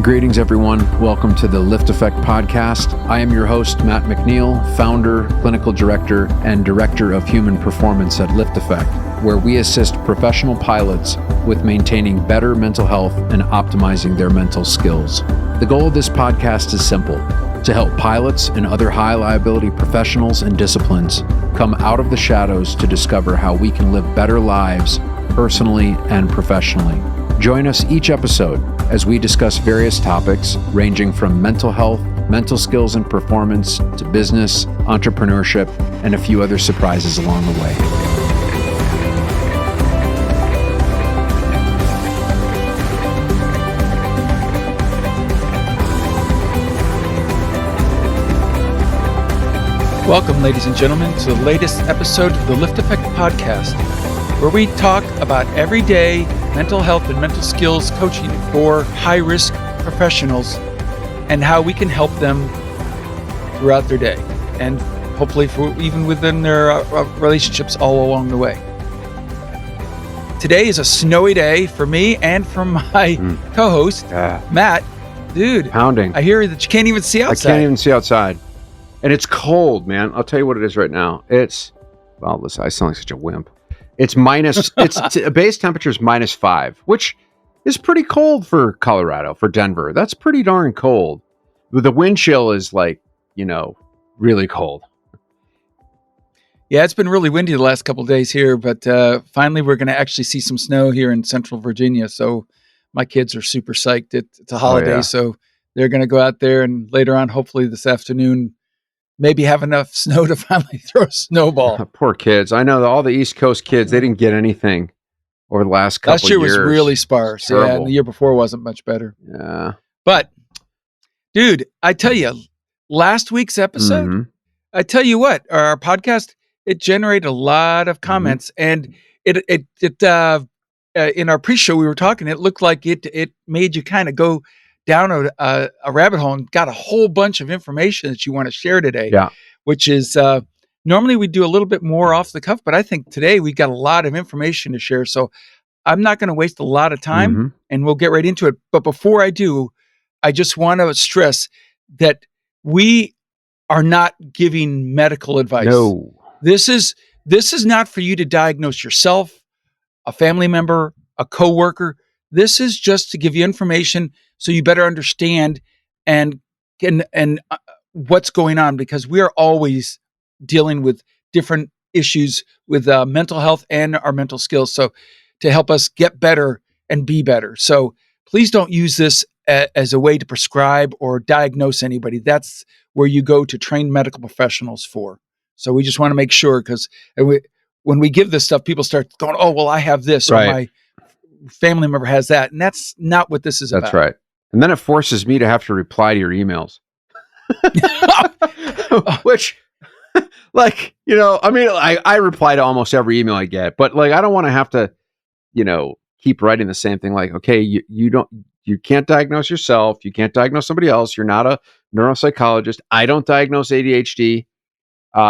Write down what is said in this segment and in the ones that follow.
Greetings, everyone. Welcome to the LiftAffect podcast. I am your host, Matt McNeil, founder, clinical director, and director of human performance at LiftAffect, where we assist professional pilots with maintaining better mental health and optimizing their mental skills. The goal of this podcast is simple: to help pilots and other high liability professionals and disciplines come out of the shadows to discover how we can live better lives personally and professionally. Join us each episode as we discuss various topics ranging from mental health, mental skills and performance, to business, entrepreneurship, and a few other surprises along the way. Welcome, ladies and gentlemen, to the latest episode of the LiftAffect podcast, where we talk about everyday mental health and mental skills coaching for high-risk professionals and how we can help them throughout their day and hopefully even within their relationships all along the way. Today is a snowy day for me and for my co-host, Matt. Dude, Pounding. I hear that you can't even see outside. I can't even see outside. And it's cold, man. I'll tell you what it is right now. Listen, I sound like such a wimp. It's base temperature is -5, which is pretty cold for Colorado, for Denver. That's pretty darn cold. The wind chill is really cold. Yeah, it's been really windy the last couple of days here, but finally we're going to actually see some snow here in central Virginia. So my kids are super psyched. It's a holiday, so they're going to go out there and later on, hopefully this afternoon, maybe have enough snow to finally throw a snowball. Poor kids. I know all the East Coast kids, they didn't get anything over the last couple of years. Last year was really sparse. Terrible. Yeah, and the year before wasn't much better. Yeah. But, dude, I tell you, last week's episode, I tell you what, our podcast, it generated a lot of comments, and it in our pre-show we were talking, it looked like it made you kind of go down a rabbit hole and got a whole bunch of information that you want to share today. Yeah. Which is normally we do a little bit more off the cuff, but I think today we got a lot of information to share. So I'm not going to waste a lot of time, and we'll get right into it. But before I do, I just want to stress that we are not giving medical advice. No. This is not for you to diagnose yourself, a family member, a coworker. This is just to give you information so you better understand and what's going on, because we are always dealing with different issues with mental health and our mental skills. So to help us get better and be better. So please don't use this as a way to prescribe or diagnose anybody. That's where you go to trained medical professionals for. So we just want to make sure, because when we give this stuff, people start going, oh, well, I have this, or my family member has that. And that's not what this is about. That's right. And then it forces me to have to reply to your emails. Which, I reply to almost every email I get, but I don't want to have to, keep writing the same thing. Like, okay, you can't diagnose yourself. You can't diagnose somebody else. You're not a neuropsychologist. I don't diagnose ADHD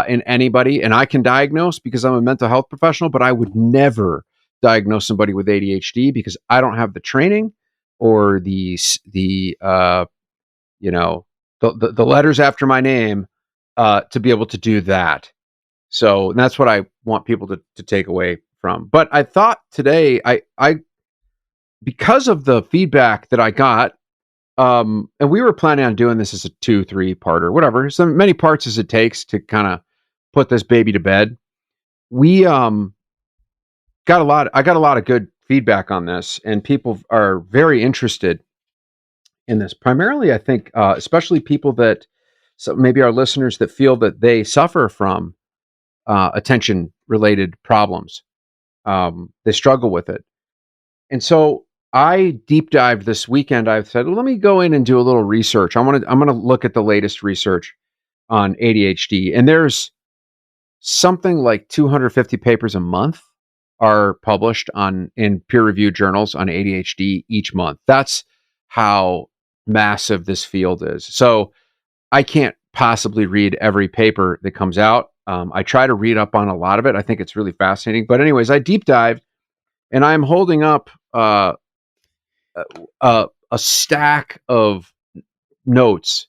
in anybody, and I can diagnose because I'm a mental health professional, but I would never diagnose somebody with ADHD because I don't have the training or the letters after my name to be able to do that. So that's what I want people to take away from. But I thought today, I because of the feedback that I got, and we were planning on doing this as a 2-3-parter, whatever, so many parts as it takes to kind of put this baby to bed. We I got a lot of good feedback on this, and people are very interested in this. Primarily, I think, especially people that, so maybe our listeners that feel that they suffer from attention-related problems. They struggle with it. And so I deep dived this weekend. I said, well, let me go in and do a little research. I'm going to look at the latest research on ADHD. And there's something like 250 papers a month are published in peer-reviewed journals on ADHD each month. That's how massive this field is. So I can't possibly read every paper that comes out. I try to read up on a lot of it. I think it's really fascinating. But anyways, I deep dived, and I'm holding up a a stack of notes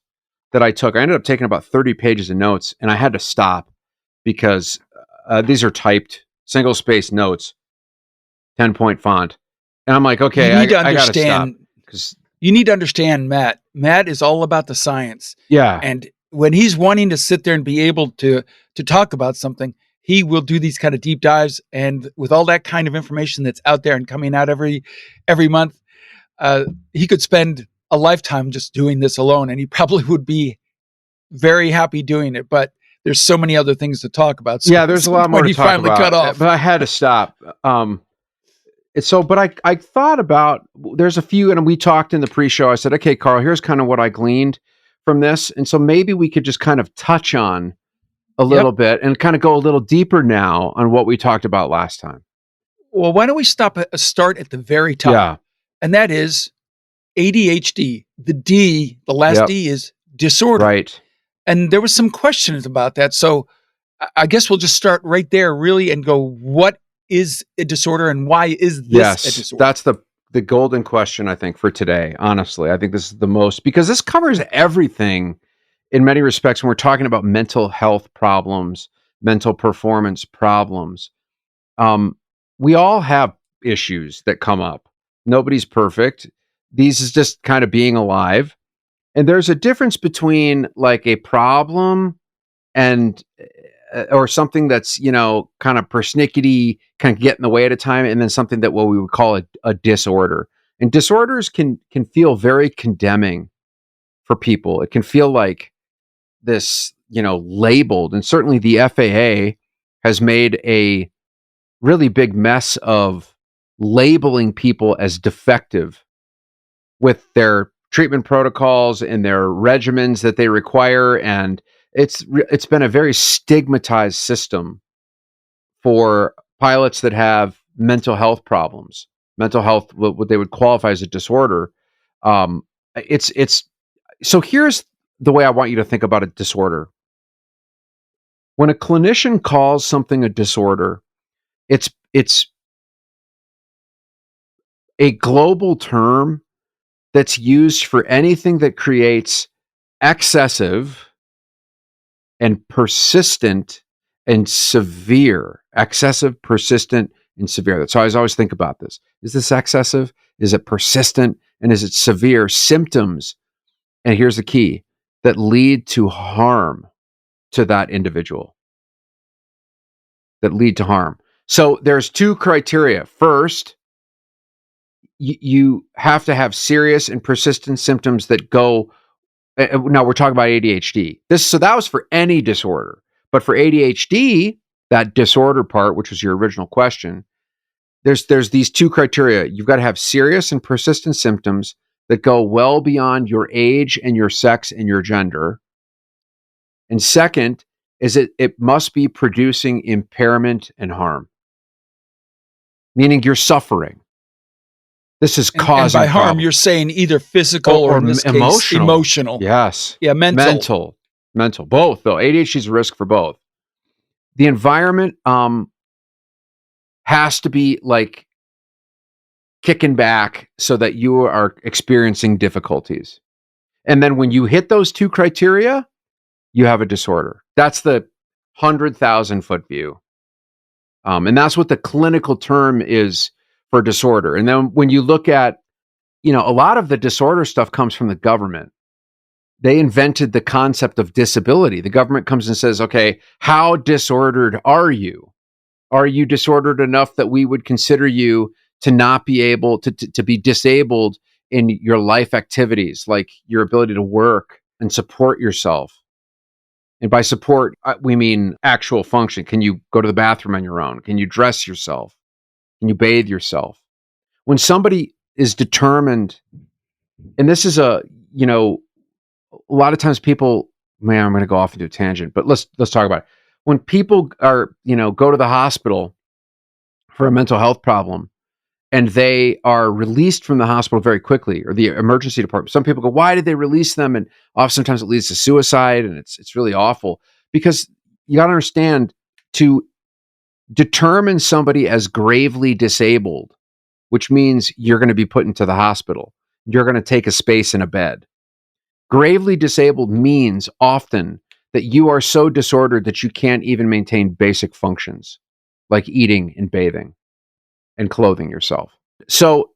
that I took. I ended up taking about 30 pages of notes, and I had to stop because these are typed single space notes, 10-point font. And I'm like, You okay, need to I got to stop. understand. You need to understand Matt. Matt is all about the science. Yeah. And when he's wanting to sit there and be able to talk about something, he will do these kind of deep dives. And with all that kind of information that's out there and coming out every month, he could spend a lifetime just doing this alone, and he probably would be very happy doing it. But there's so many other things to talk about. So yeah, there's a lot more to talk about. Cut off. But I had to stop. But I thought about, there's a few, and we talked in the pre-show. I said, okay, Karl, here's kind of what I gleaned from this. And so maybe we could just kind of touch on a little bit and kind of go a little deeper now on what we talked about last time. Well, why don't we start at the very top? Yeah. And that is ADHD. The last D is disorder. Right. And there was some questions about that. So I guess we'll just start right there really and go, what is a disorder and why is this a disorder? That's the golden question, I think, for today. Honestly, I think this is the most, because this covers everything in many respects when we're talking about mental health problems, mental performance problems. We all have issues that come up. Nobody's perfect. These is just kind of being alive. And there's a difference between like a problem and or something that's, kind of persnickety, kind of get in the way at a time, and then something that what we would call a disorder. And disorders can feel very condemning for people. It can feel like this, labeled. And certainly the FAA has made a really big mess of labeling people as defective with their treatment protocols and their regimens that they require. And it's been a very stigmatized system for pilots that have mental health problems, mental health, what they would qualify as a disorder. So here's the way I want you to think about a disorder. When a clinician calls something a disorder, it's a global term that's used for anything that creates excessive and persistent and severe, excessive, persistent, and severe. That's how I always think about this. Is this excessive? Is it persistent? And is it severe symptoms? And here's the key, that lead to harm to that individual. That lead to harm. So there's two criteria. First, you have to have serious and persistent symptoms that go. Now we're talking about ADHD. So that was for any disorder, but for ADHD, that disorder part, which was your original question, there's these two criteria. You've got to have serious and persistent symptoms that go well beyond your age and your sex and your gender. And second is it must be producing impairment and harm, meaning you're suffering. This is causing and by harm, problems. you're saying either physical or in this case, emotional. Yes. Yeah, mental. Both, though. ADHD is a risk for both. The environment has to be like kicking back so that you are experiencing difficulties. And then when you hit those two criteria, you have a disorder. That's the 100,000-foot view. And that's what the clinical term is for disorder. And then when you look at, a lot of the disorder stuff comes from the government. They invented the concept of disability. The government comes and says, okay, how disordered are you? Are you disordered enough that we would consider you to not be able to be disabled in your life activities, like your ability to work and support yourself? And by support, we mean actual function. Can you go to the bathroom on your own? Can you dress yourself? Can you bathe yourself? When somebody is determined, and this is a lot of times people, man, I'm going to go off into a tangent, but let's talk about it. When people are, go to the hospital for a mental health problem and they are released from the hospital very quickly, or the emergency department, some people go, why did they release them? And oftentimes it leads to suicide, and it's really awful, because you got to understand, to determine somebody as gravely disabled, which means you're going to be put into the hospital. you're going to take a space in a bed. Gravely disabled means often that you are so disordered that you can't even maintain basic functions like eating and bathing and clothing yourself. So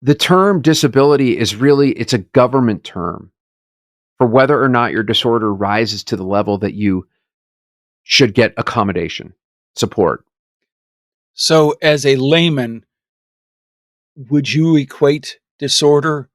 the term disability is really, it's a government term for whether or not your disorder rises to the level that you should get accommodation, support. So as a layman, would you equate disorder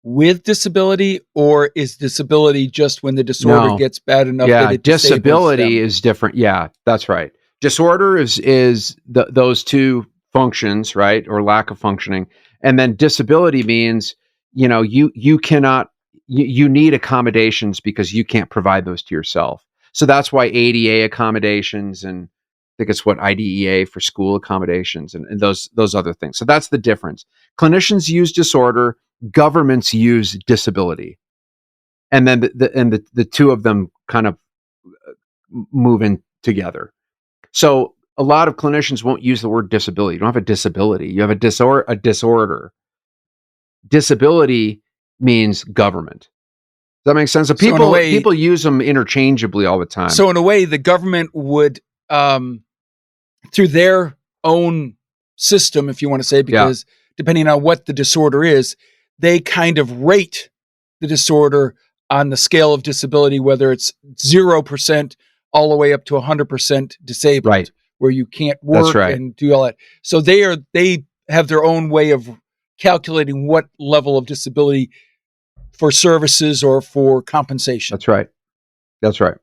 with disability, or is disability just when the disorder gets bad enough that it disables disability them? is different. Yeah, that's right. Disorder is those two functions, right, or lack of functioning, and then disability means you cannot you need accommodations because you can't provide those to yourself. So that's why ADA accommodations, and I think it's what IDEA for school accommodations, and those other things. So that's the difference. Clinicians use disorder, governments use disability, and then the two of them kind of move in together. So a lot of clinicians won't use the word disability. You don't have a disability. You have a disorder. Disability means government. Does that make sense? So people use them interchangeably all the time. So in a way, the government would, through their own system, if you want to say, because depending on what the disorder is, they kind of rate the disorder on the scale of disability, whether it's 0% all the way up to 100% disabled, right, where you can't work and do all that. So they have their own way of calculating what level of disability for services or for compensation. That's right. That's right.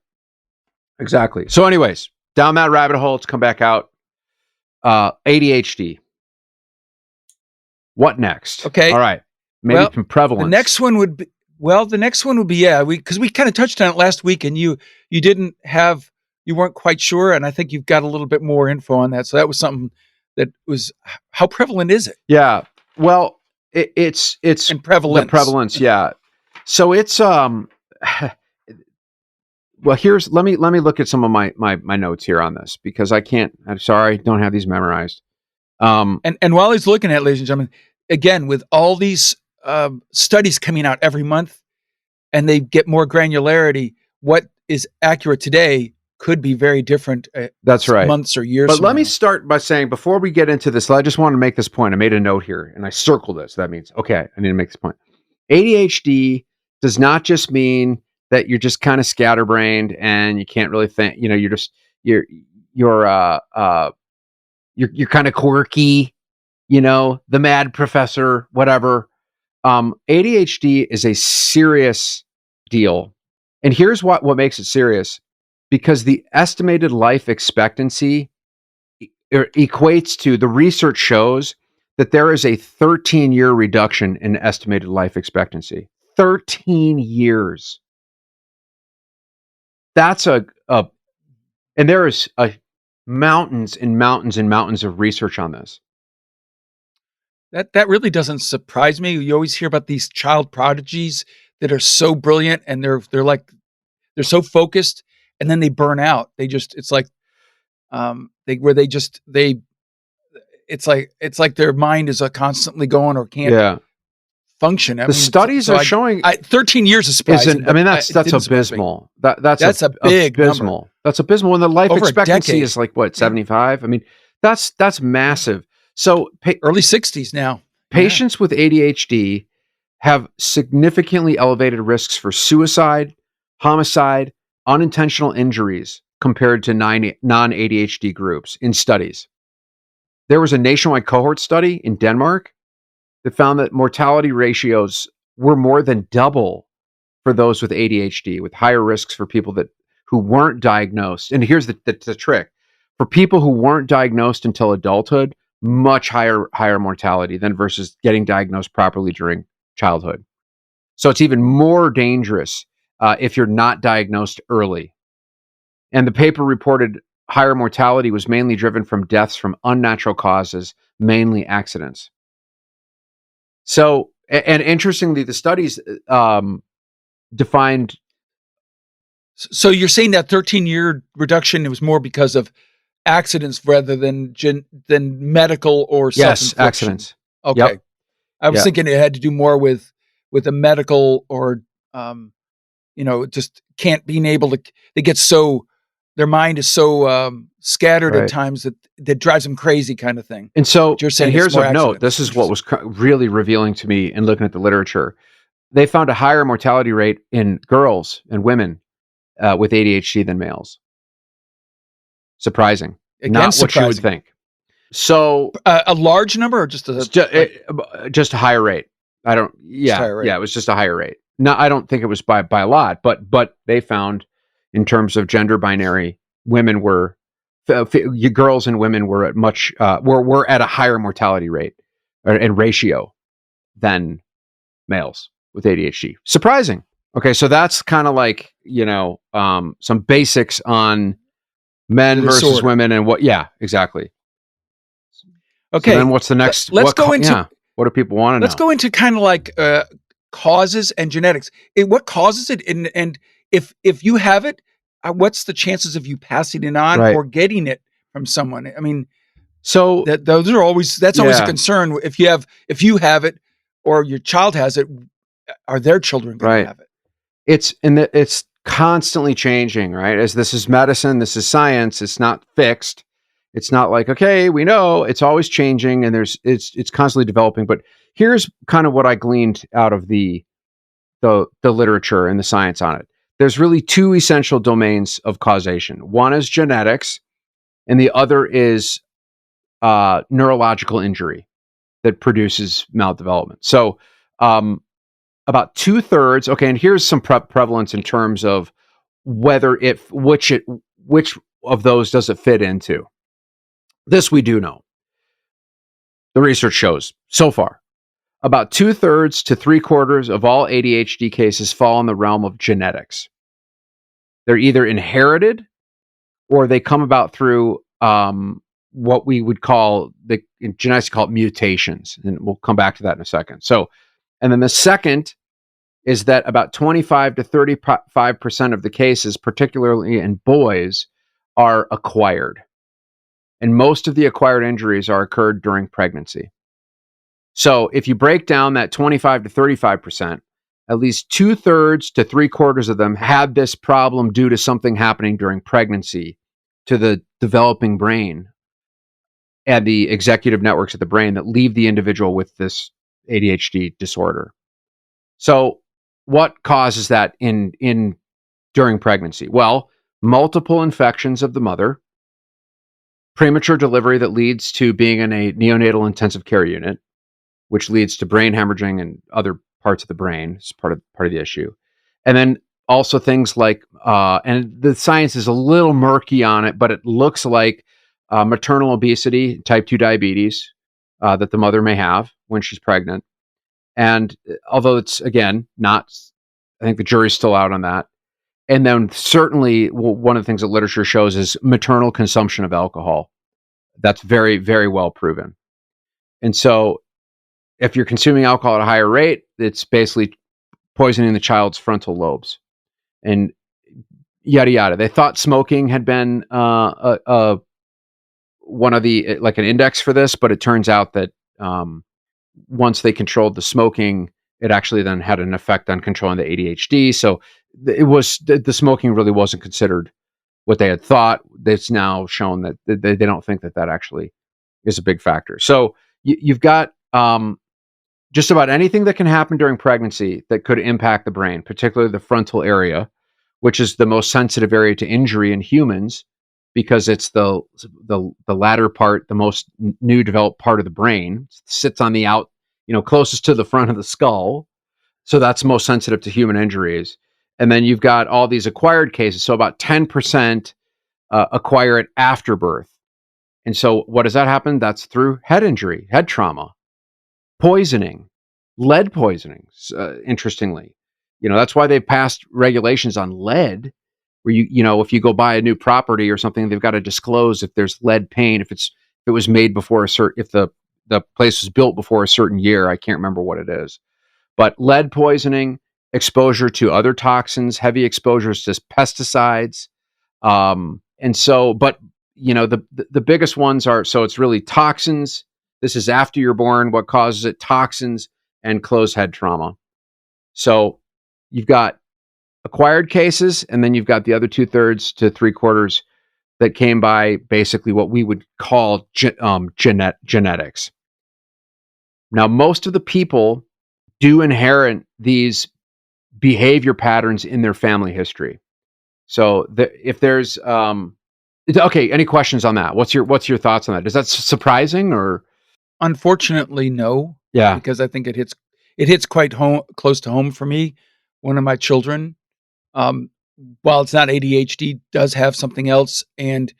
Exactly. So anyways, down that rabbit hole, let's come back out. ADHD. What next? Okay. All right. Maybe some prevalence. The next one would be, because we kind of touched on it last week, and you weren't quite sure, and I think you've got a little bit more info on that. So that was something that was, how prevalent is it? Yeah. Well, it's and prevalence. The prevalence, yeah. So it's well, let me look at some of my notes here on this, because I'm sorry, don't have these memorized. And while he's looking at it, ladies and gentlemen, again, with all these studies coming out every month, and they get more granularity, what is accurate today could be very different. That's right. Months or years. But let me start by saying, before we get into this, I just want to make this point. I made a note here and I circled this. That means, okay, I need to make this point. ADHD does not just mean that you're just kind of scatterbrained and you can't really think. You're kind of quirky. The mad professor, whatever. ADHD is a serious deal, and here's what makes it serious. Because the estimated life expectancy equates to, the research shows that there is a 13-year reduction in estimated life expectancy. 13 years. That's and there is mountains and mountains and mountains of research on this. That really doesn't surprise me. You always hear about these child prodigies that are so brilliant, and they're so focused, and then they burn out. It's like their mind is constantly going or can't function. The studies are showing 13 years is surprising. That's abysmal. That's abysmal. Number. That's abysmal. When the life Over expectancy is like what, 75? I mean, that's massive. So early 60s now. Patients with ADHD have significantly elevated risks for suicide, homicide, unintentional injuries compared to non-ADHD groups in studies. There was a nationwide cohort study in Denmark that found that mortality ratios were more than double for those with ADHD, with higher risks for people who weren't diagnosed. And here's the trick. For people who weren't diagnosed until adulthood, much higher mortality than versus getting diagnosed properly during childhood. So it's even more dangerous if you're not diagnosed early. And the paper reported higher mortality was mainly driven from deaths from unnatural causes, mainly accidents. So, and interestingly, the studies defined. So you're saying that 13-year reduction, it was more because of accidents rather than medical or self-infliction? Yes, accidents. Okay. Yep. I was Yeah. thinking it had to do more with a medical or, just can't being able to, they get so, their mind is so scattered at Right. times that drives them crazy kind of thing. And so, But you're and saying it's here's more of note, accidents. this is what was really revealing to me in looking at the literature. They found a higher mortality rate in girls and women with ADHD than males. Surprising. Again, Not what you would surprising. think. So A large number or just just a higher rate. higher rate? Yeah, it was just a higher rate. No, I don't think it was by a lot, but they found in terms of gender binary, women were girls and women were at were at a higher mortality rate and ratio than males with ADHD. Surprising. Okay, so that's kind of like, some basics on men The versus disorder. women and what. Yeah, exactly. Okay. So then what's the next? Let's go into. What do people want to know? Let's go into kind of like causes and genetics. What causes it, and if you have it, what's the chances of you passing it on Right. or getting it from someone? I mean, So that's always a concern. If you have it, or your child has it, are their children going to have it? It's constantly changing, right? As this is medicine, this is science. It's not fixed. It's not like, okay, we know. It's always changing, and it's constantly developing. But here's kind of what I gleaned out of the literature and the science on it. There's really two essential domains of causation. One is genetics, and the other is neurological injury that produces maldevelopment. So about 2/3. Okay, and here's some prevalence in terms of whether which of those does it fit into. This we do know. The research shows so far about 2/3 to 3/4 of all ADHD cases fall in the realm of genetics. They're either inherited or they come about through what we would call in genetics call it mutations, and we'll come back to that in a second. So, and then the second is that about 25 to 35% of the cases, particularly in boys, are acquired. And most of the acquired injuries are occurred during pregnancy. So if you break down that 25 to 35%, at least 2/3 to 3/4 of them had this problem due to something happening during pregnancy to the developing brain and the executive networks of the brain that leave the individual with this ADHD disorder. So what causes that during pregnancy? Well, multiple infections of the mother, premature delivery that leads to being in a neonatal intensive care unit, which leads to brain hemorrhaging and other parts of the brain. It's part of the issue. And then also things like, and the science is a little murky on it, but it looks like maternal obesity, type 2 diabetes that the mother may have when she's pregnant. And although it's, again, not, I think the jury's still out on that. And then certainly one of the things that literature shows is maternal consumption of alcohol. That's very, very well proven. And so if you're consuming alcohol at a higher rate, it's basically poisoning the child's frontal lobes and yada, yada. They thought smoking had been one of the, like an index for this, but it turns out that once they controlled the smoking, it actually then had an effect on controlling the ADHD. So the smoking really wasn't considered what they had thought. It's now shown that they don't think that actually is a big factor. So you've got just about anything that can happen during pregnancy that could impact the brain, particularly the frontal area, which is the most sensitive area to injury in humans because it's the latter part, the most new developed part of the brain. It sits on the closest to the front of the skull. So that's most sensitive to human injuries. And then you've got all these acquired cases. So about 10% acquire it after birth. And so what does that happen? That's through head injury, head trauma, poisoning, lead poisoning, interestingly. That's why they've passed regulations on lead, where if you go buy a new property or something, they've got to disclose if there's lead paint, if it was made before if the place was built before a certain year. I can't remember what it is. But lead poisoning, exposure to other toxins, heavy exposures to pesticides. And so, but the biggest ones are, so it's really toxins This is after you're born. What causes it? Toxins and closed head trauma. So you've got acquired cases, and then you've got the other 2/3 to 3/4 that came by basically what we would call genetics. Now, most of the people do inherit these behavior patterns in their family history. So if there's okay, any questions on that? What's your thoughts on that? Is that surprising or? Unfortunately, no. Yeah. Because I think it hits quite close to home for me. One of my children, while it's not ADHD, does have something else, and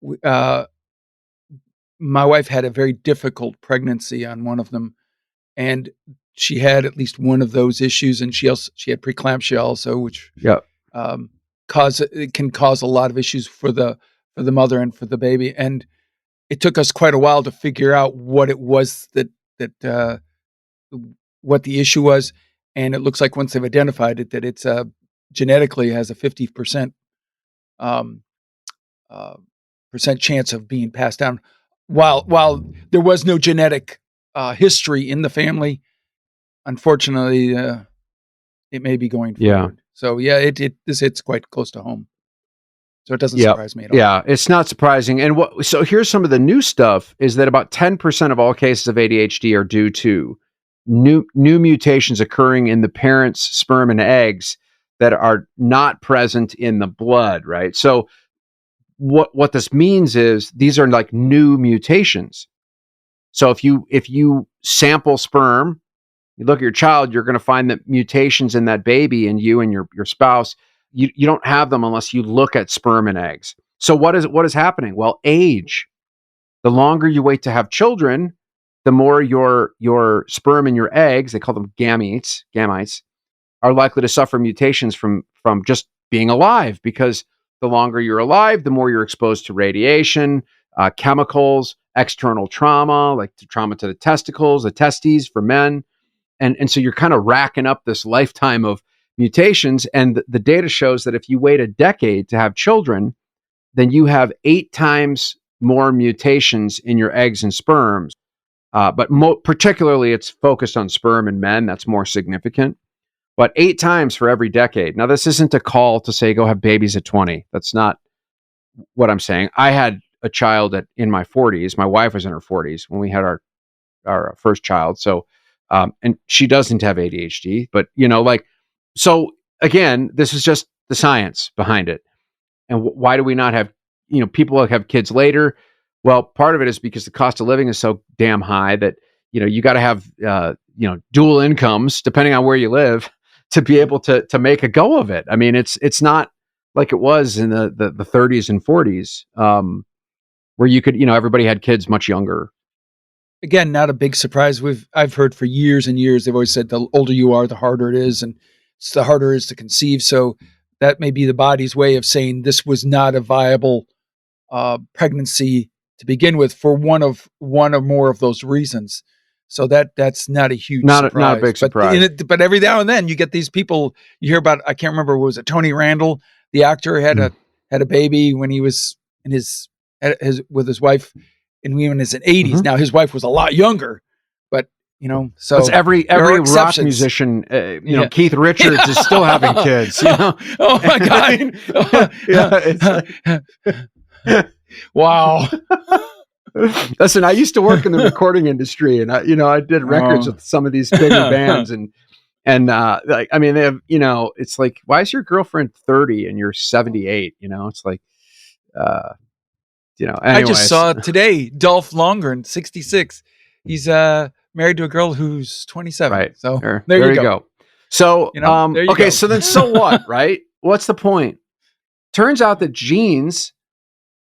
my wife had a very difficult pregnancy on one of them, and she had at least one of those issues, and she had preeclampsia also, which um, it can cause a lot of issues for the mother and for the baby. And it took us quite a while to figure out what it was that what the issue was, and it looks like once they've identified it, that it's genetically has a 50% percent chance of being passed down. While there was no genetic history in the family, unfortunately, it may be going forward. So yeah, this hits quite close to home. So it doesn't surprise me at all. Yeah, it's not surprising. And so here's some of the new stuff is that about 10% of all cases of ADHD are due to new mutations occurring in the parents' sperm and eggs that are not present in the blood, right? So what this means is these are like new mutations. So if you sample sperm, you look at your child, you're going to find that mutations in that baby and you and your spouse, you don't have them unless you look at sperm and eggs. So what is happening? Well, age. The longer you wait to have children, the more your sperm and your eggs, they call them gametes, are likely to suffer mutations from just being alive, because the longer you're alive, the more you're exposed to radiation, chemicals, external trauma, like trauma to the testicles, the testes for men. And so you're kind of racking up this lifetime of mutations. And the data shows that if you wait a decade to have children, then you have 8 times more mutations in your eggs and sperms. But particularly, it's focused on sperm and men. That's more significant. But 8 times for every decade. Now, this isn't a call to say go have babies at 20. That's not what I'm saying. I had a child in my 40s. My wife was in her 40s when we had our first child. So, and she doesn't have ADHD. But so again, this is just the science behind it. And why do we not have people have kids later? Well, part of it is because the cost of living is so damn high that you got to have dual incomes depending on where you live to be able to make a go of it. I mean, it's not like it was in the 30s and 40s, where you could everybody had kids much younger. Again, not a big surprise. I've heard for years and years they've always said the older you are, the harder it is, and the harder it is to conceive. So that may be the body's way of saying this was not a viable pregnancy to begin with for one or more of those reasons. So that's not a huge surprise. Not a big surprise. But every now and then you get these people you hear about. I can't remember, was it Tony Randall, the actor, had a baby when he was with his wife, and we were in his 80s. Mm-hmm. Now his wife was a lot younger, but so it's every rock musician. Keith Richards is still having kids. Oh my God! Wow. Listen, I used to work in the recording industry, and I did records with some of these bigger bands, and they have it's like, why is your girlfriend 30 and you're 78? It's like, anyways. I just saw today Dolph Lundgren, 66. He's married to a girl who's 27. Right. So there you go. So okay, go. so then what, right? What's the point? Turns out that genes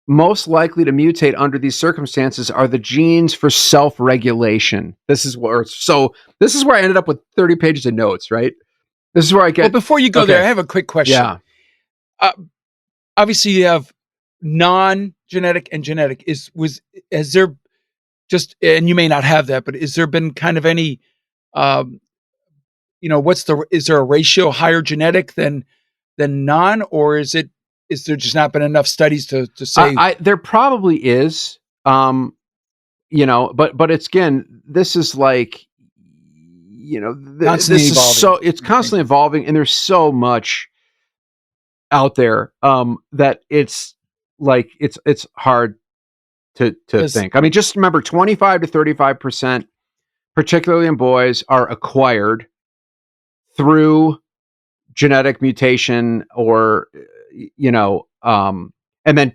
most likely to mutate under these circumstances are the genes for self-regulation. This is where I ended up with 30 pages of notes, right? This is where I get. Well, before you go there, I have a quick question. Yeah. Obviously, you have non-genetic and genetic. Has there just, and you may not have that, but has there been kind of any, is there a ratio higher genetic than non, or is there just not been enough studies to say? There probably is. but it's, again, this is like, Constantly this is evolving. so, it's constantly evolving, and there's so much out there that it's like, it's hard to think. I mean, just remember 25 to 35%, particularly in boys, are acquired through genetic mutation, or and then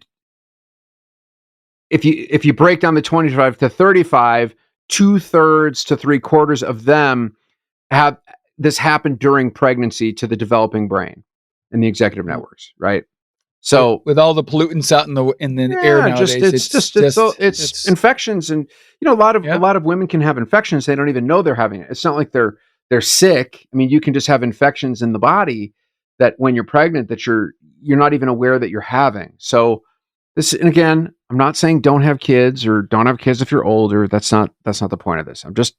if you break down the 25 to 35, 2/3 to 3/4 of them have this happen during pregnancy to the developing brain in the executive networks, right? So with all the pollutants out in the air nowadays, it's infections, and a lot of women can have infections. They don't even know they're having it. It's not like they're sick. I mean, you can just have infections in the body that when you're pregnant that you're not even aware that you're having. So this, and again, I'm not saying don't have kids or don't have kids if you're older. That's not the point of this. I'm just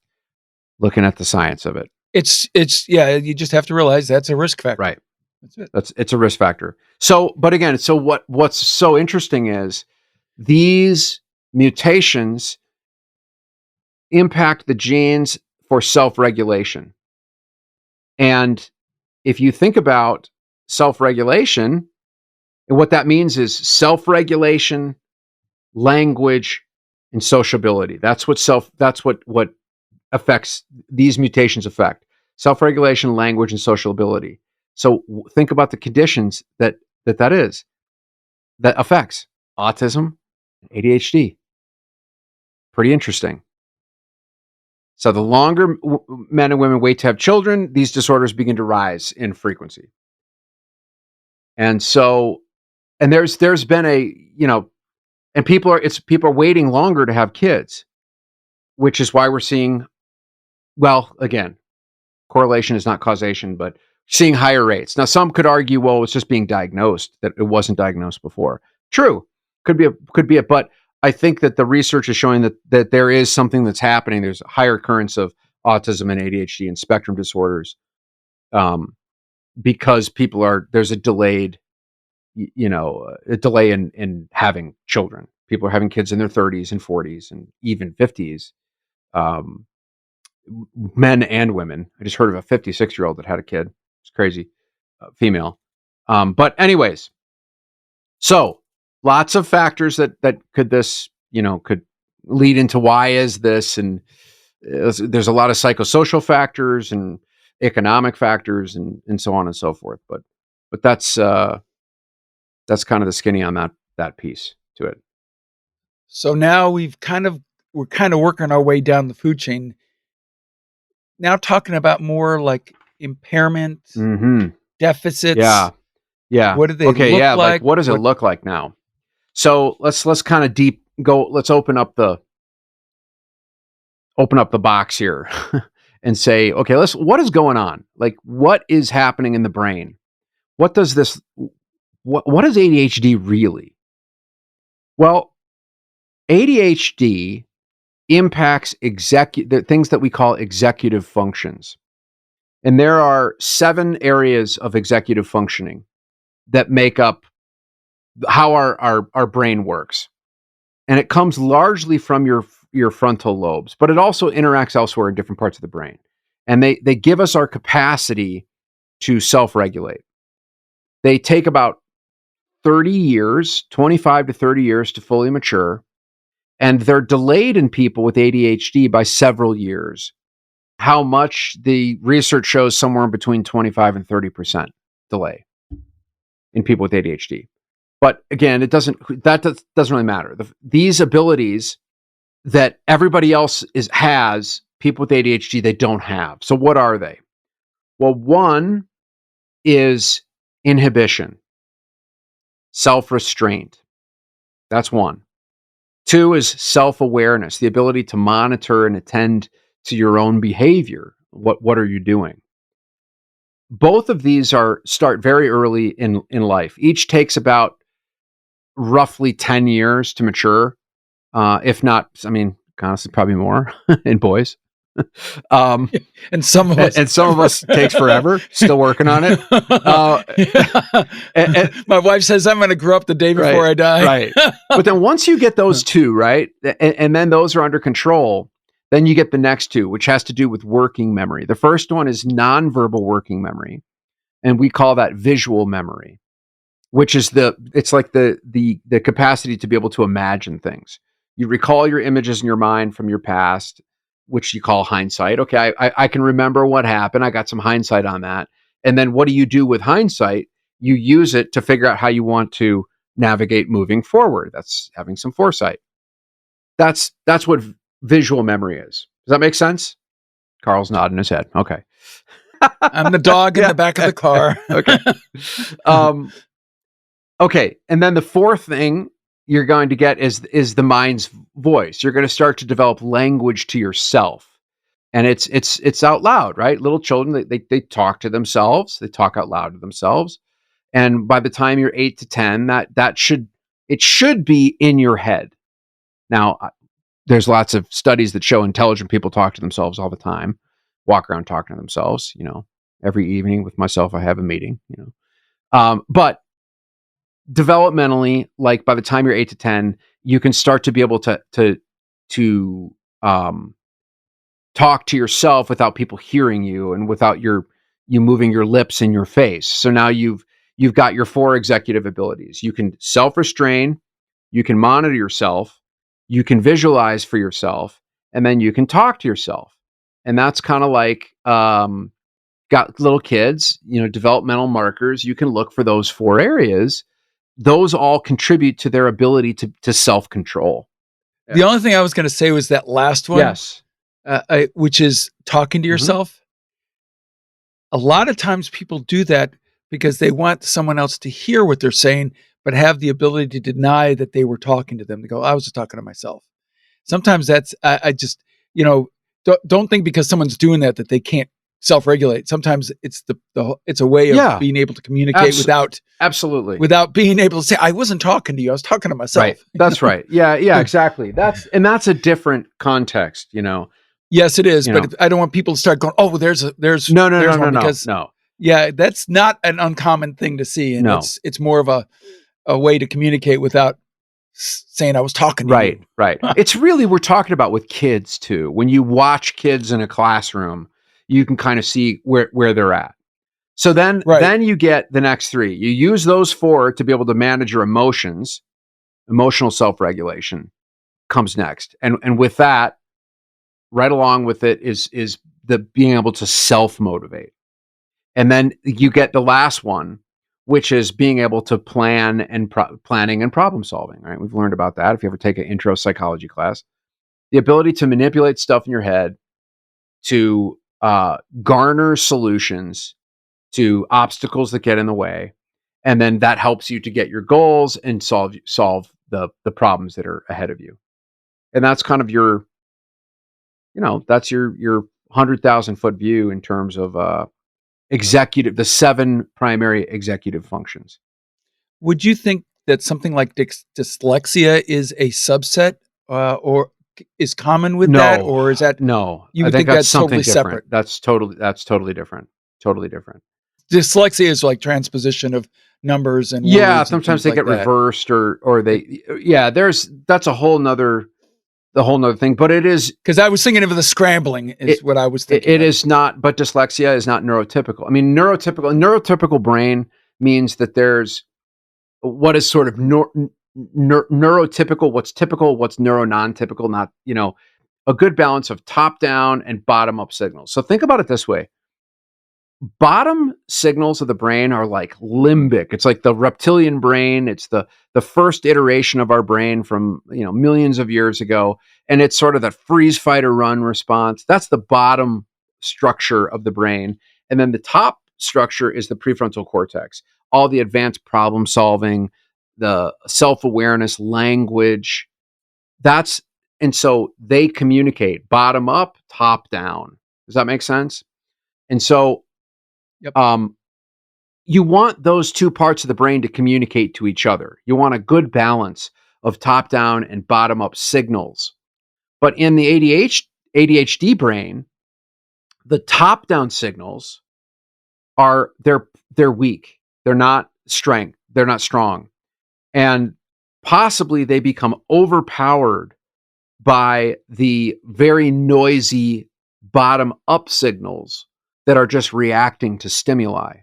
looking at the science of it. It's you just have to realize that's a risk factor. Right. That's it. It's a risk factor. So, but again, so what's so interesting is these mutations impact the genes for self-regulation. And if you think about self-regulation, and what that means is self-regulation, language, and sociability. That's what affects, these mutations affect. Self-regulation, language, and sociability. So think about the conditions that affects autism, ADHD. Pretty interesting. So the longer men and women wait to have children, these disorders begin to rise in frequency. And so, and there's been and people are waiting longer to have kids, which is why we're seeing, well, again, correlation is not causation, but seeing higher rates. Now, some could argue, well, it's just being diagnosed, that it wasn't diagnosed before. True, could be a, but I think that the research is showing that there is something that's happening. There's a higher occurrence of autism and ADHD and spectrum disorders, because there's a delayed, a delay in having children. People are having kids in their 30s and 40s and even 50s. Men and women. I just heard of a 56-year-old that had a kid. It's crazy. Female. But anyways, so lots of factors that could lead into why is this, and there's a lot of psychosocial factors and economic factors and so on and so forth. But that's kind of the skinny on that piece to it. So now we're kind of working our way down the food chain. Now talking about more like impairment, deficits. Yeah. What do they look like? Like what does it look like now? So let's kind of let's open up the box here and say, okay, what is going on? Like, what is happening in the brain? What is ADHD really? Well, ADHD impacts the things that we call executive functions. And there are 7 areas of executive functioning that make up how our brain works. And it comes largely from your frontal lobes, but it also interacts elsewhere in different parts of the brain. And they give us our capacity to self-regulate. They take about 25 to 30 years to fully mature. And they're delayed in people with ADHD by several years. How much? The research shows somewhere between 25 and 30% delay in people with ADHD. But again, that doesn't really matter. These abilities that everybody else has, people with ADHD, they don't have. So what are they? Well, one is inhibition, self-restraint. That's one. 2 is self-awareness, the ability to monitor and attend to your own behavior. What are you doing? Both of these start very early in life. Each takes about roughly 10 years to mature. If not, I mean, honestly, probably more in boys. And some of us, and some of us takes forever. Still working on it. My wife says I'm going to grow up the day before I die. Right. But then once you get those two, right, and then those are under control, then you get the next two, which has to do with working memory. The first one is nonverbal working memory, and we call that visual memory, which is it's like the capacity to be able to imagine things. You recall your images in your mind from your past, which you call hindsight. Okay, I can remember what happened. I got some hindsight on that. And then what do you do with hindsight? You use it to figure out how you want to navigate moving forward. That's having some foresight. That's what visual memory is. Does that make sense? Karl's nodding his head. Okay. I'm the dog in the back of the car. Okay. Okay. And then the fourth thing you're going to get is the mind's voice. You're going to start to develop language to yourself. And it's out loud, right? Little children, they talk to themselves. They talk out loud to themselves. And by the time you're 8 to 10, it should be in your head. Now, there's lots of studies that show intelligent people talk to themselves all the time, walk around talking to themselves. Every evening with myself, I have a meeting. But developmentally, like by the time you're 8 to 10, you can start to be able to talk to yourself without people hearing you and without you moving your lips and your face. So now you've got your 4 executive abilities. You can self-restrain, you can monitor yourself, you can visualize for yourself, and then you can talk to yourself. And that's kind of like got little kids, developmental markers. You can look for those 4 areas. Those all contribute to their ability to self-control. The only thing I was going to say was that last one. Yes. Which is talking to yourself. A lot of times people do that because they want someone else to hear what they're saying, but have the ability to deny that they were talking to them. They go, I was just talking to myself. Sometimes that's, I just, don't think because someone's doing that they can't self-regulate. Sometimes it's it's a way of being able to communicate without being able to say, I wasn't talking to you. I was talking to myself. Right. That's right. Yeah, exactly. That's a different context, Yes, it is. But I don't want people to start going, oh, there's no. Because, yeah, that's not an uncommon thing to see. And it's more of a way to communicate without saying I was talking to you. Right. It's really, we're talking about with kids too. When you watch kids in a classroom, you can kind of see where they're at. So then you get the next 3. You use those 4 to be able to manage your emotions. Emotional self-regulation comes next. And with that, right along with it is the being able to self-motivate. And then you get the last one, which is being able to planning and problem solving, right? We've learned about that if you ever take an intro psychology class. The ability to manipulate stuff in your head, to garner solutions to obstacles that get in the way, and then that helps you to get your goals and solve the problems that are ahead of you. And that's kind of your that's your 100,000 foot view in terms of the 7 primary executive functions. Would you think that something like dyslexia is a subset or is common with that, or is that no? You would think that's totally separate. That's totally different. Totally different. Dyslexia is like transposition of numbers and sometimes they get reversed or they that's a whole nother thing. But it is, because I was thinking of the scrambling is what I was thinking. It is not, but dyslexia is not neurotypical. I mean, neurotypical brain means that there's what is sort of neurotypical, what's typical, what's non-typical, not, a good balance of top-down and bottom-up signals. So think about it this way. Bottom signals of the brain are like limbic. It's like the reptilian brain. It's the first iteration of our brain from, millions of years ago. And it's sort of that freeze, fight, or run response. That's the bottom structure of the brain. And then the top structure is the prefrontal cortex. All the advanced problem solving, the self-awareness, language. And so they communicate bottom up, top down. Does that make sense? And so you want those 2 parts of the brain to communicate to each other. You want a good balance of top down and bottom up signals. But in the ADHD brain, the top-down signals are they're weak. They're not strong. And possibly they become overpowered by the very noisy bottom-up signals that are just reacting to stimuli.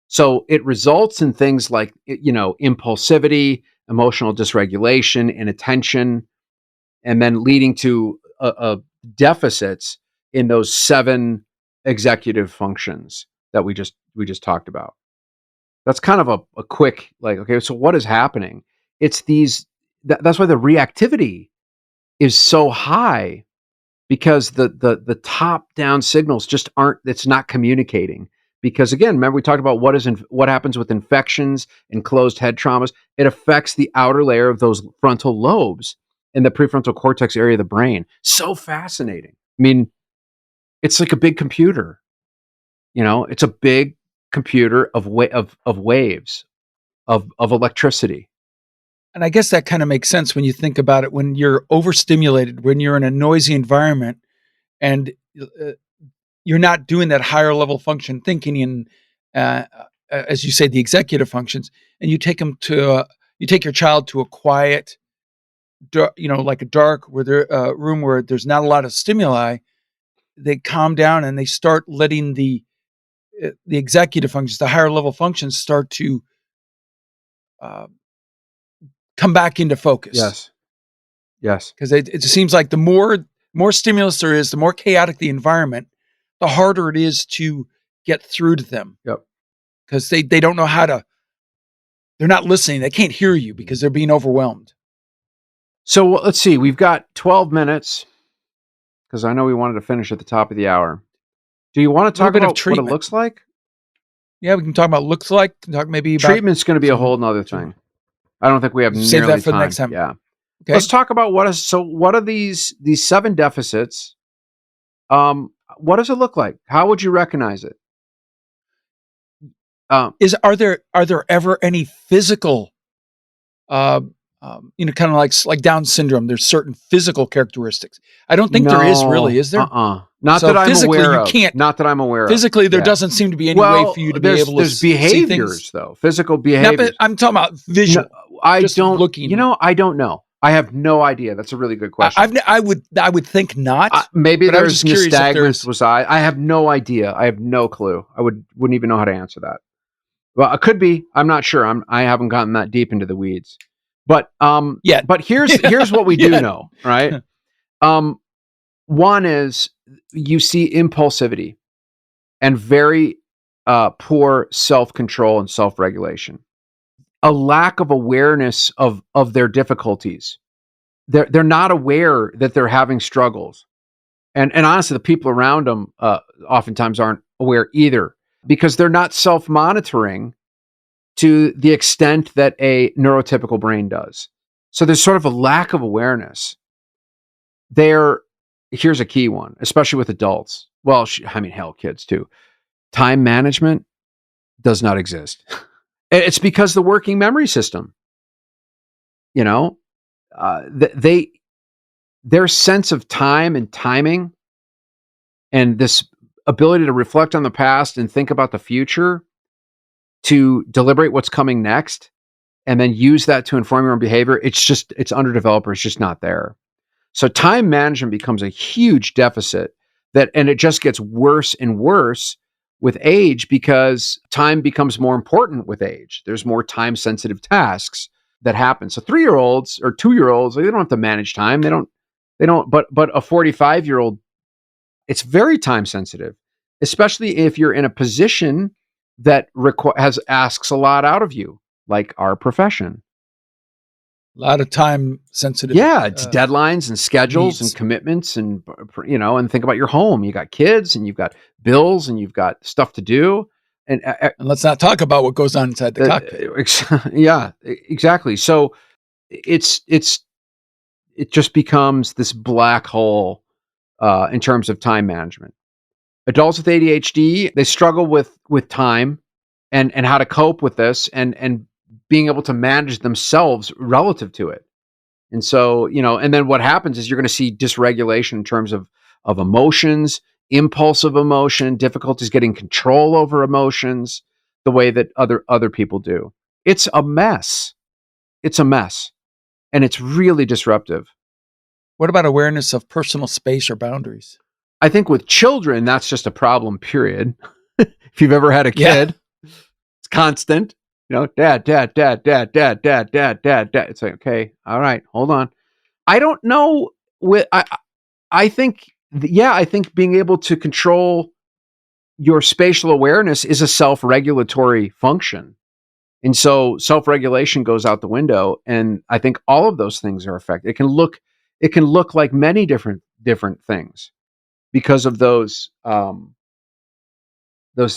So it results in things like, impulsivity, emotional dysregulation, inattention, and then leading to deficits in those 7 executive functions that we just talked about. That's kind of a quick, like, okay, so what is happening? It's that's why the reactivity is so high, because the top down signals just it's not communicating. Because again, remember we talked about what happens with infections and closed head traumas. It affects the outer layer of those frontal lobes in the prefrontal cortex area of the brain. So fascinating. I mean, it's like a big computer. It's a big computer of waves of electricity. And I guess that kind of makes sense when you think about it. When you're overstimulated, when you're in a noisy environment, and you're not doing that higher level function thinking, and as you say, the executive functions, and you take your child to a quiet, like a dark room where there's not a lot of stimuli, they calm down and they start letting the executive functions, the higher level functions, start to come back into focus. Yes. Because it just seems like the more stimulus there is, the more chaotic the environment, the harder it is to get through to them. Yep. Because they don't know they're not listening. They can't hear you because they're being overwhelmed. So let's see. We've got 12 minutes because I know we wanted to finish at the top of the hour. Do you want to talk about what it looks like? Yeah, we can talk about looks like. Talk maybe about treatment's going to be a whole nother thing. I don't think we have save nearly that for time. The next time. Yeah. Okay. Let's talk about what are these 7 deficits? What does it look like? How would you recognize it? Are there ever any physical, kind of like Down syndrome? There's certain physical characteristics. I don't think there is really. Is there? Not that I'm aware of. Not that I'm aware of. Physically, there doesn't seem to be any way for you to be able to there's behaviors, see things. Though. Physical behaviors. I'm talking about visual. No, I don't know. I have no idea. That's a really good question. I would think not. Maybe there's nystagmus. I have no idea. I have no clue. I wouldn't even know how to answer that. Well, it could be. I'm not sure. I haven't gotten that deep into the weeds. But yeah. But here's what we do know, right? One is you see impulsivity and very poor self-control and self-regulation. A lack of awareness of their difficulties. They're not aware that they're having struggles. And honestly, the people around them oftentimes aren't aware either, because they're not self-monitoring to the extent that a neurotypical brain does. So there's sort of a lack of awareness. Here's a key one, especially with adults. Well, hell, kids too. Time management does not exist. It's because the working memory system, their sense of time and timing and this ability to reflect on the past and think about the future, to deliberate what's coming next, and then use that to inform your own behavior, it's underdeveloped, or it's just not there. So time management becomes a huge deficit, and it just gets worse and worse with age, because time becomes more important with age. There's more time sensitive tasks that happen. So 3-year-olds or 2-year-olds, they don't have to manage time. They don't, but a 45-year-old, it's very time sensitive, especially if you're in a position that asks a lot out of you, like our profession. A lot of time sensitive. Yeah, it's deadlines and schedules needs. And commitments, and and think about your home. You got kids, and you've got bills, and you've got stuff to do. And let's not talk about what goes on inside the cockpit. Yeah, exactly. So it just becomes this black hole in terms of time management. Adults with ADHD, they struggle with time and how to cope with this, and being able to manage themselves relative to it. And so, and then what happens is you're going to see dysregulation in terms of emotions, impulsive emotion, difficulties getting control over emotions, the way that other people do. It's a mess. It's a mess. And it's really disruptive. What about awareness of personal space or boundaries? I think with children, that's just a problem, period. If you've ever had a kid, it's constant. Dad, dad, dad, dad, dad, dad, dad, dad, dad. It's like, okay, all right, hold on. I don't know. I think being able to control your spatial awareness is a self-regulatory function. And so self-regulation goes out the window. And I think all of those things are affected. It can look like many different things because of those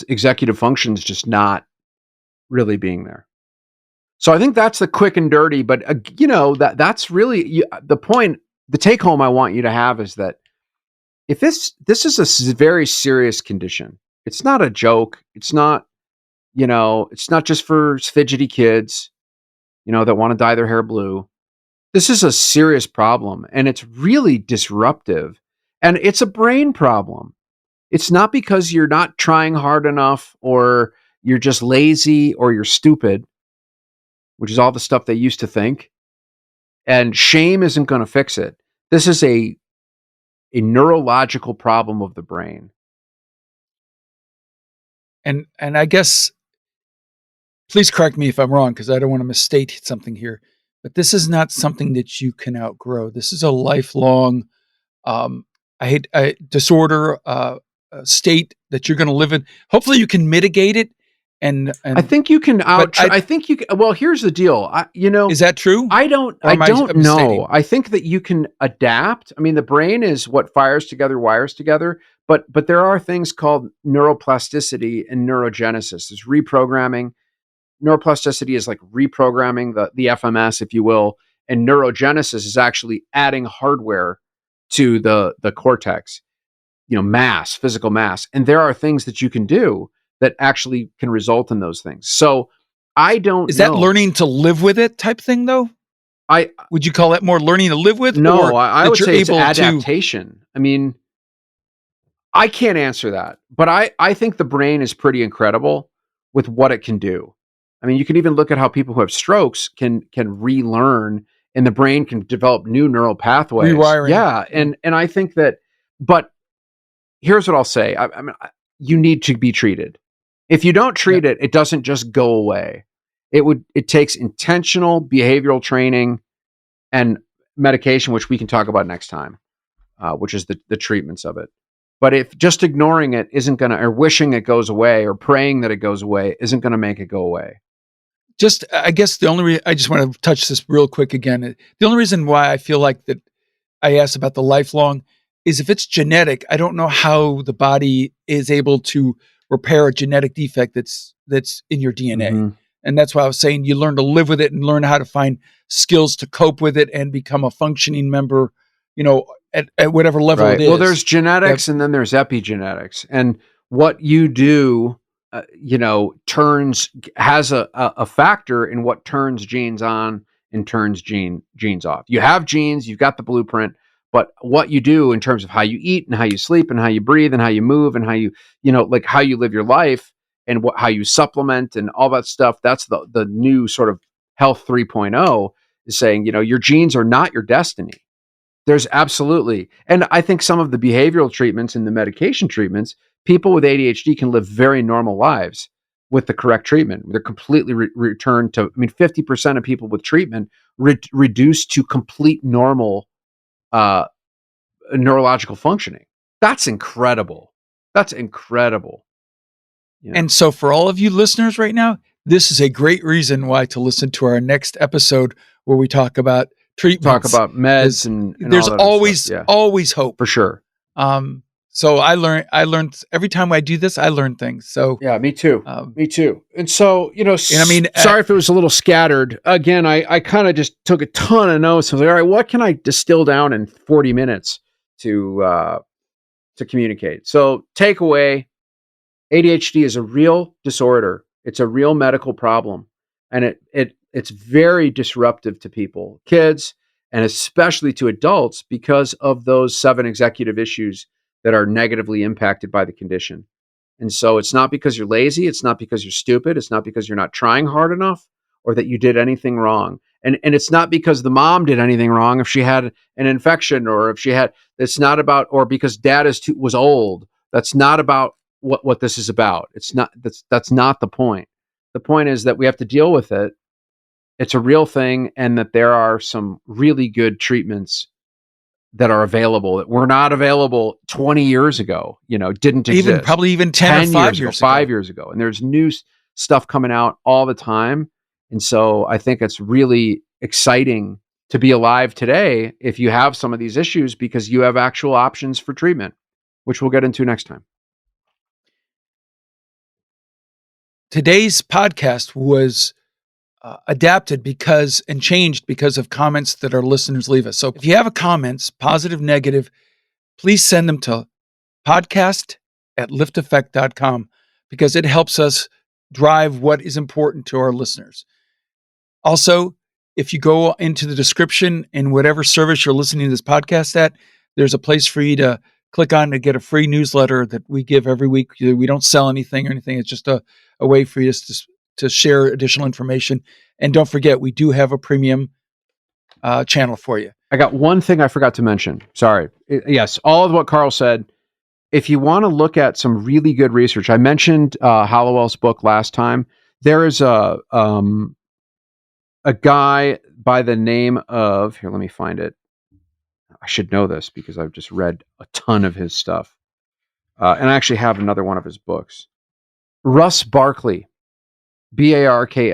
executive functions just not really being there. So I think that's the quick and dirty, but that's really the point. The take home I want you to have is that if this is a very serious condition, it's not a joke. It's not, it's not just for fidgety kids, that want to dye their hair blue. This is a serious problem, and it's really disruptive, and it's a brain problem. It's not because you're not trying hard enough, or you're just lazy, or you're stupid, which is all the stuff they used to think. And shame isn't going to fix it. This is a neurological problem of the brain. And I guess, please correct me if I'm wrong, because I don't want to misstate something here, but this is not something that you can outgrow. This is a lifelong disorder, state that you're going to live in. Hopefully you can mitigate it. And I think you can well, here's the deal. Is that true? I don't know. I think that you can adapt. I mean, the brain is what fires together, wires together, but there are things called neuroplasticity and neurogenesis. There's reprogramming. Neuroplasticity is like reprogramming the FMS, if you will, and neurogenesis is actually adding hardware to the cortex, physical mass. And there are things that you can do that actually can result in those things. So I don't Is that learning to live with it type thing, though? Would you call that more learning to live with? No, or I would say it's adaptation. I mean, I can't answer that, but I think the brain is pretty incredible with what it can do. I mean, you can even look at how people who have strokes can relearn, and the brain can develop new neural pathways. Rewiring. Yeah, and I think that, but here's what I'll say. I mean, you need to be treated. If you don't treat it, it doesn't just go away. It takes intentional behavioral training and medication, which we can talk about next time, which is the treatments of it. But if just ignoring it isn't going to, or wishing it goes away, or praying that it goes away, isn't going to make it go away. I guess the only I just want to touch this real quick again. The only reason why I feel like that I asked about the lifelong is if it's genetic, I don't know how the body is able to repair a genetic defect that's in your DNA. Mm-hmm. And that's why I was saying you learn to live with it and learn how to find skills to cope with it and become a functioning member, at whatever level it is. Well, there's genetics and then there's epigenetics. And what you do, has a factor in what turns genes on and turns genes off. You have genes, you've got the blueprint, but what you do in terms of how you eat and how you sleep and how you breathe and how you move and how you, like how you live your life and how you supplement and all that stuff, that's the new sort of health 3.0 is saying, your genes are not your destiny. There's absolutely, and I think some of the behavioral treatments and the medication treatments, people with ADHD can live very normal lives with the correct treatment. They're completely returned to, 50% of people with treatment reduced to complete normal neurological functioning. That's incredible. That's incredible. And so for all of you listeners right now, this is a great reason why to listen to our next episode where we talk about treatments. Talk about meds and there's always hope. For sure. So I learned every time I do this, I learn things. So yeah, me too. Me too. And so, sorry if it was a little scattered. Again, I kind of just took a ton of notes. I was like, all right, what can I distill down in 40 minutes to communicate? So takeaway, ADHD is a real disorder. It's a real medical problem. And it's very disruptive to people, kids and especially to adults because of those 7 executive issues that are negatively impacted by the condition. And so it's not because you're lazy, it's not because you're stupid, it's not because you're not trying hard enough or that you did anything wrong. And it's not because the mom did anything wrong if she had an infection or if she had, it's not about, or because dad was old. That's not about what this is about. It's not, that's not the point. The point is that we have to deal with it. It's a real thing, and that there are some really good treatments that are available that were not available 20 years ago, didn't exist. Probably even 10 or 5 years ago. 5 years ago. And there's new stuff coming out all the time. And so I think it's really exciting to be alive today if you have some of these issues, because you have actual options for treatment, which we'll get into next time. Today's podcast was adapted and changed because of comments that our listeners leave us. So if you have comments, positive, negative, please send them to podcast@LiftAffect.com, because it helps us drive what is important to our listeners. Also, if you go into the description in whatever service you're listening to this podcast at, there's a place for you to click on to get a free newsletter that we give every week. We don't sell anything or anything. It's just a way for you to share additional information. And don't forget, we do have a premium channel for you. I got one thing I forgot to mention. Sorry. Yes, all of what Karl said. If you want to look at some really good research, I mentioned Hallowell's book last time. There is a guy by the name of, here, let me find it. I should know this because I've just read a ton of his stuff. And I actually have another one of his books. Russ Barkley, Barkley.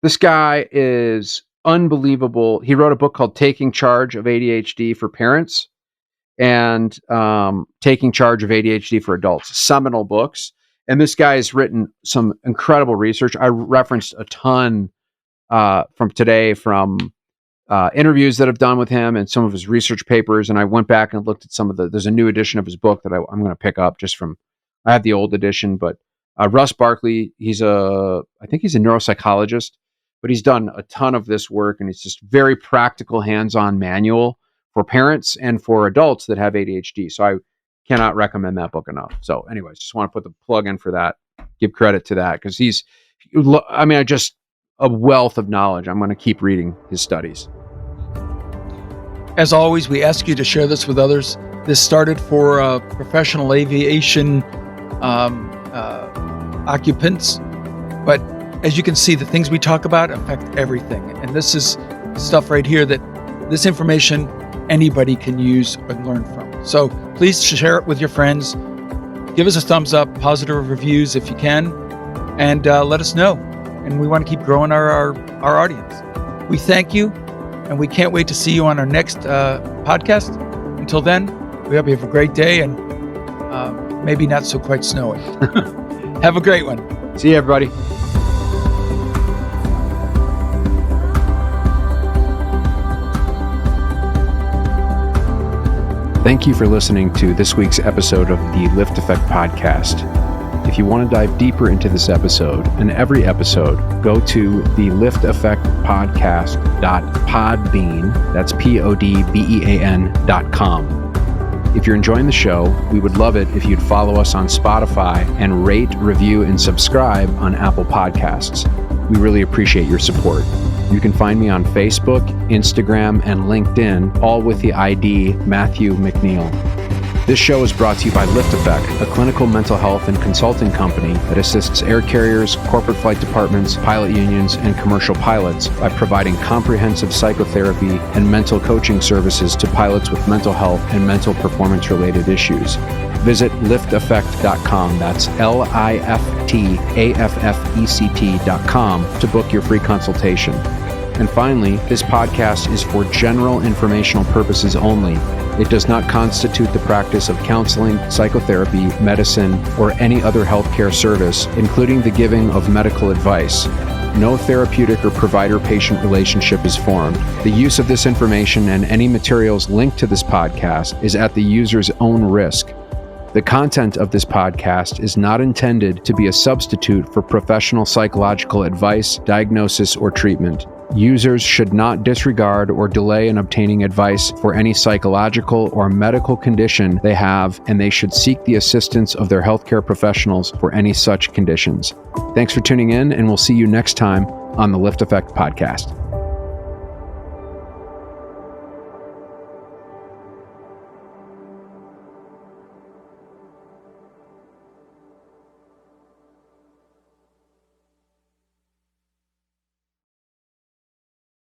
This guy is unbelievable. He wrote a book called Taking Charge of ADHD for Parents and Taking Charge of ADHD for Adults, seminal books. And this guy has written some incredible research. I referenced a ton from interviews that I've done with him and some of his research papers. And I went back and looked at there's a new edition of his book that I'm going to pick up I have the old edition, but Russ Barkley, I think he's a neuropsychologist, but he's done a ton of this work, and it's just very practical, hands-on manual for parents and for adults that have ADHD. So I cannot recommend that book enough. So anyways, just want to put the plug in for that, give credit to that, because a wealth of knowledge. I'm going to keep reading his studies. As always, we ask you to share this with others. This started for professional aviation occupants, but as you can see, the things we talk about affect everything. And this is stuff right here this information anybody can use and learn from. So please share it with your friends. Give us a thumbs up, positive reviews if you can, and let us know. And we want to keep growing our audience. We thank you, and we can't wait to see you on our next podcast. Until then, we hope you have a great day and maybe not so quite snowy. Have a great one. See you, everybody. Thank you for listening to this week's episode of the LiftAffect podcast. If you want to dive deeper into this episode and every episode, go to the LiftAffect podcast.podbean, that's podbean.com. If you're enjoying the show, we would love it if you'd follow us on Spotify and rate, review, and subscribe on Apple Podcasts. We really appreciate your support. You can find me on Facebook, Instagram, and LinkedIn, all with the ID Matthew McNeil. This show is brought to you by LiftAffect, a clinical mental health and consulting company that assists air carriers, corporate flight departments, pilot unions, and commercial pilots by providing comprehensive psychotherapy and mental coaching services to pilots with mental health and mental performance-related issues. Visit LiftAffect.com, that's LiftAffect.com, to book your free consultation. And finally, this podcast is for general informational purposes only. It does not constitute the practice of counseling, psychotherapy, medicine, or any other healthcare service, including the giving of medical advice. No therapeutic or provider-patient relationship is formed. The use of this information and any materials linked to this podcast is at the user's own risk. The content of this podcast is not intended to be a substitute for professional psychological advice, diagnosis, or treatment. Users should not disregard or delay in obtaining advice for any psychological or medical condition they have, and they should seek the assistance of their healthcare professionals for any such conditions. Thanks for tuning in, and we'll see you next time on the LiftAffect podcast.